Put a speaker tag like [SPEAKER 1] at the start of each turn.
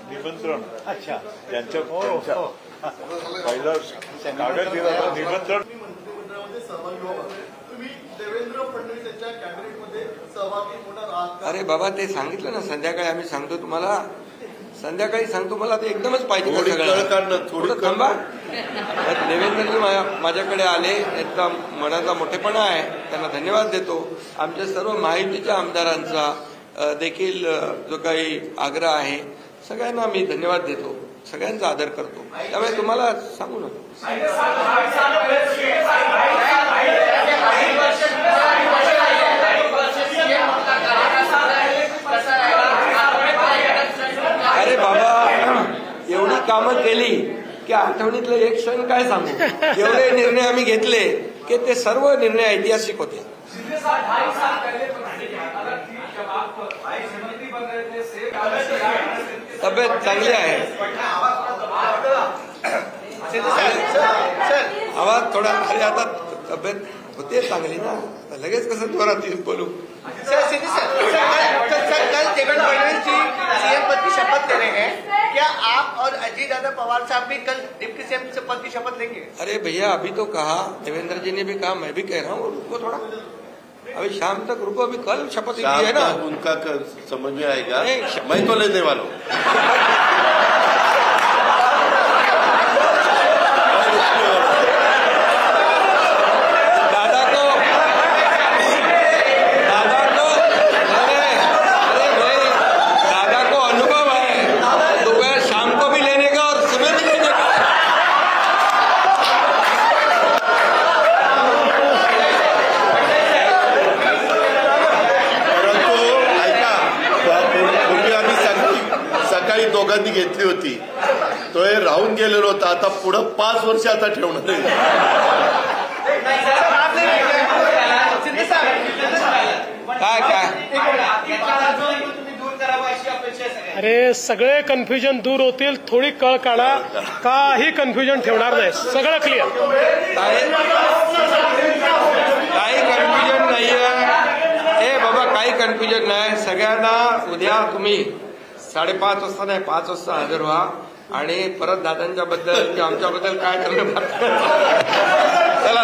[SPEAKER 1] निमंत्रण. अच्छा, त्यांच्या पहिलं कागद दिलं निमंत्रण.
[SPEAKER 2] अरे बाबा, ते सांगितलं ना संध्याकाळी. आम्ही सांगतो तुम्हाला, संध्याकाळी सांगतो. मला ते एकदमच पाहिजे का सगळं. थोडं थांबा. देवेंद्रजी माझ्याकडे आले, त्यांचा मनाचा मोठेपणा आहे, त्यांना धन्यवाद देतो. आमच्या सर्व महायुतीच्या आमदारांचा देखील जो काही आग्रह आहे, सगळ्यांना मी धन्यवाद देतो, सगळ्यांचा आदर करतो. त्यामुळे तुम्हाला सांगू नका. अरे बाबा, एवढी कामं केली की आठवणीतलं एक क्षण काय सांगू. एवढे निर्णय आम्ही घेतले की ते सर्व निर्णय ऐतिहासिक होते. तब्येत चांगली आहे. आवाज थोडा. अरे आता तब्येत होते चांगली ना, लगेच कसं जोरात बोलू.
[SPEAKER 3] सर कल देवेंद्र फडणवीस जी सीएम पद की शपथ ले रहे हैं, क्या आप और अजीत दादा पवार साहब भी कल डिप्टी सीएम पद की शपथ लेंगे?
[SPEAKER 2] अरे भैया, अभी तो कहा, देवेंद्र जी ने भी कहा, मैं भी कह रहा हूँ, रुको थोड़ा, अभी शाम तक रुको. अभी कल शपथ ली है ना.
[SPEAKER 4] उनका समझ में आएगा. मैं तो लेने वाला हूँ. दोघांनी घेतली होती, तो हे राहून गेलेलो होता. आता पुढे 5 वर्ष आता ठेवणार आहे.
[SPEAKER 5] अरे सगळे कन्फ्युजन दूर होतील. थोडी कळ काढा. काही कन्फ्युजन ठेवणार नाही. सगळं क्लिअर.
[SPEAKER 2] काही कन्फ्युजन नाहीये. ए बाबा, काही कन्फ्युजन नाही. सगळ्यांना उद्या तुम्ही 5:30 वाजता नाही, 5 वाजता हजर व्हा आणि परत दादांच्या बद्दल किंवा आमच्याबद्दल काय ठरलं. चला.